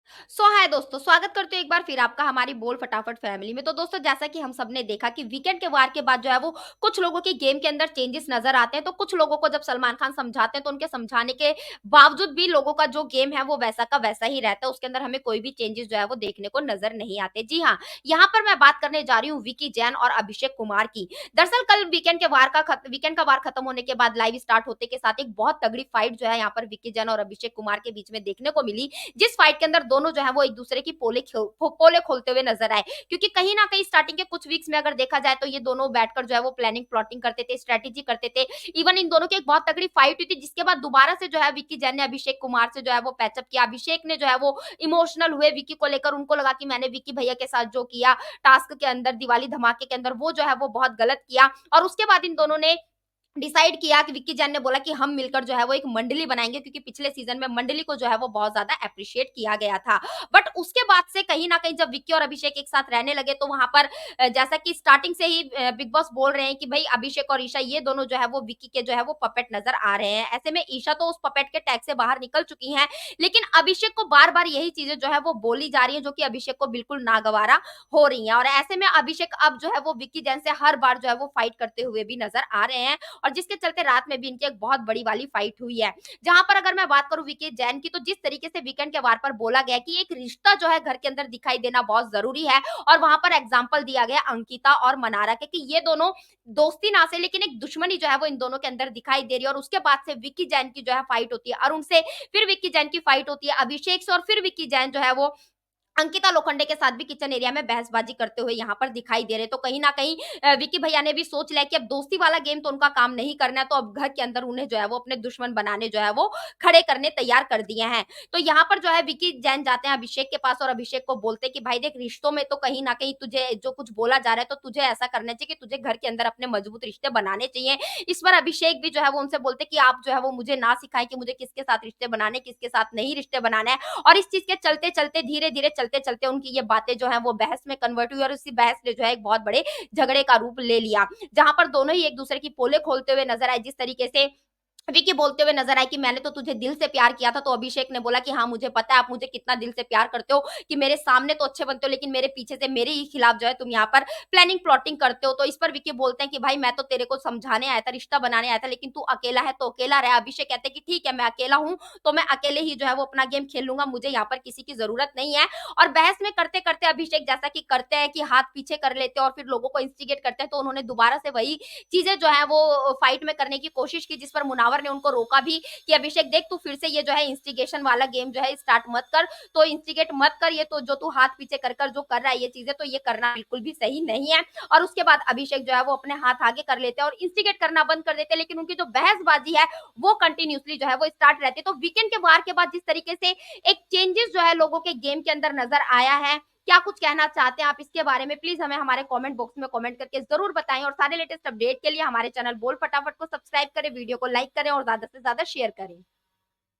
हाय दोस्तों, स्वागत करते हैं एक बार फिर आपका हमारी बोल फटाफट फैमिली में। तो दोस्तों, जैसा कि हम सबने देखा कि वीकेंड के वार के बाद जो है वो कुछ लोगों की गेम के अंदर चेंजेस नजर आते हैं। तो कुछ लोगों को जब सलमान खान समझाते हैं तो उनके समझाने के बावजूद भी लोगों का जो गेम है वो वैसा का वैसा ही रहता है। उसके अंदर हमें कोई भी चेंजेस जो है वो देखने को नजर नहीं आते। जी हाँ, यहाँ पर मैं बात करने जा रही हूँ विकी जैन और अभिषेक कुमार की। दरअसल कल वीकेंड का वार खत्म होने के बाद लाइव स्टार्ट होते के साथ एक बहुत तगड़ी फाइट जो है यहाँ पर विकी जैन और अभिषेक कुमार के बीच में देखने को मिली, जिस फाइट के अंदर दोनों जो है वो एक दूसरे की पोले खोलते हुए नजर आए। क्योंकि कहीं ना कहीं स्टार्टिंग के कुछ वीक्स में अगर देखा जाए तो ये दोनों बैठकर जो है वो प्लानिंग प्लॉटिंग करते थे, स्ट्रेटेजी करते थे। इवन इन दोनों की एक बहुत तगड़ी फाइट हुई थी, जिसके बाद दोबारा से जो है विक्की जैन ने अभिषेक कुमार से जो है वो पैचअप किया। अभिषेक ने जो है वो इमोशनल हुए विक्की को लेकर, उनको लगा कि मैंने विक्की भैया के साथ जो किया टास्क के अंदर, दिवाली धमाके के अंदर, वो जो है वो बहुत गलत किया। और उसके बाद इन दोनों ने डिसाइड किया कि विक्की जैन ने बोला कि हम मिलकर जो है वो एक मंडली बनाएँगे, क्योंकि पिछले सीज़न में मंडली को जो है वो बहुत ज़्यादा एप्रिशिएट किया गया था। बट उसके बाद से कहीं न कहीं जब विक्की और अभिषेक एक साथ रहने लगे तो वहाँ पर जैसा कि स्टार्टिंग से ही बिग बॉस बोल रहे हैं कि भई अभिषेक और ईशा ये दोनों जो है वो विक्की के जो है वो पपेट नज़र आ रहे हैं। ऐसे में ईशा तो उस पपेट के टैग से बाहर निकल चुकी हैं, लेकिन अभिषेक को बार-बार यही चीज़ें जो है वो बोली जा रही हैं, जो कि अभिषेक को बिल्कुल नागवारा हो रही हैं। और ऐसे में अभिषेक अब जो है वो विक्की जैन से हर बार जो है वो फाइट करते हुए भी नज़र आ रहे हैं। और जिसके चलते रात में भी इनकी एक बहुत बड़ी वाली फाइट हुई है। जहाँ पर अगर मैं बात करूँ विकी जैन की, तो जिस तरीके से वीकेंड के वार पर बोला गया कि एक रिश्ता जो है घर के अंदर दिखाई देना बहुत ज़रूरी है, और वहाँ पर एग्ज़ाम्पल दिया गया अंकिता और मनारा के कि ये दोनों दोस्ती ना से लेकिन एक दुश्मनी जो है वो इन दोनों के अंदर दिखाई दे रही है। और उसके बाद से विक्की जैन की जो है फाइट होती है अरुण से, फिर विक्की जैन की फाइट होती है अभिषेक से, और फिर विक्की जैन जो है वो अंकिता लोखंडे के साथ भी किचन एरिया में बहसबाजी करते हुए यहाँ पर दिखाई दे रहे। तो कहीं न कहीं विक्की भैया ने भी सोच लिया कि अब दोस्ती वाला गेम तो उनका काम नहीं करना है, तो अब घर के अंदर उन्हें जो है वो अपने दुश्मन बनाने जो है वो खड़े करने तैयार कर दिए हैं। तो यहाँ पर जो है विक्की जैन जाते हैं अभिषेक के पास और अभिषेक को बोलते हैं कि भाई देख, रिश्तों में तो कहीं न कहीं तुझे जो कुछ बोला जा रहा है तो तुझे ऐसा करना चाहिए कि तुझे घर के अंदर अपने मजबूत रिश्ते बनाने चाहिए। इस बार अभिषेक भी जो है वो उनसे बोलते हैं कि आप जो है वो मुझे ना सिखाएँ कि मुझे किसके साथ रिश्ते बनाने, किसके साथ नहीं रिश्ते बनाने हैं। और इस चीज़ के चलते-चलते, धीरे-धीरे, चलते-चलते उनकी ये बातें जो हैं वो बहस में कन्वर्ट हुई, और उसी बहस ने जो है एक बहुत बड़े झगड़े का रूप ले लिया। जहाँ पर दोनों ही एक-दूसरे की पोले खोलते हुए नज़र आए। जिस तरीके से विकी बोलते हुए नज़र आए कि मैंने तो तुझे दिल से प्यार किया था, तो अभिषेक ने बोला कि हाँ, मुझे पता है आप मुझे कितना दिल से प्यार करते हो, कि मेरे सामने तो अच्छे बनते हो लेकिन मेरे पीछे से मेरे ही खिलाफ जो है तुम यहाँ पर प्लानिंग प्लॉटिंग करते हो। तो इस पर विकी बोलते हैं कि भाई मैं तो तेरे को समझाने आया था, रिश्ता बनाने आया था, लेकिन तू अकेला है तो अकेला रह। अभिषेक कहते हैं कि ठीक है, मैं अकेला हूँ, तो मैं अकेले ही जो है वो अपना गेम खेल लूँगा, मुझे यहाँ पर किसी की ज़रूरत नहीं है। और बहस में करते-करते अभिषेक जैसा कि करते हैं कि हाथ पीछे कर लेते हैं और फिर लोगों को इंस्टिगेट करते हैं, तो उन्होंने दोबारा से वही चीज़ें जो है वो फाइट में करने की कोशिश की, जिस पर मुनावर ने उनको रोका भी कि अभिषेक देख, तू फिर से ये जो है इंस्टिगेशन वाला गेम जो है स्टार्ट मत कर, तो इंस्टिगेट मत कर, ये तो जो तू हाथ पीछे कर कर जो कर रहा है ये चीज़ें, तो ये करना बिल्कुल भी सही नहीं है। और उसके बाद अभिषेक जो है वो अपने हाथ आगे कर लेते हैं और इंस्टिगेट करना बंद कर देते हैं, लेकिन उनकी जो बहसबाजी है वो कंटिन्यूअसली जो है वो स्टार्ट रहती है। तो वीकेंड के वार के बाद जिस तरीके से एक चेंजेस जो है लोगों के गेम के अंदर नज़र आया है, क्या कुछ कहना चाहते हैं आप इसके बारे में? प्लीज़ हमें हमारे कमेंट बॉक्स में कमेंट करके ज़रूर बताएँ, और सारे लेटेस्ट अपडेट के लिए हमारे चैनल बोल फटाफट को सब्सक्राइब करें, वीडियो को लाइक करें और ज़्यादा से ज़्यादा शेयर करें।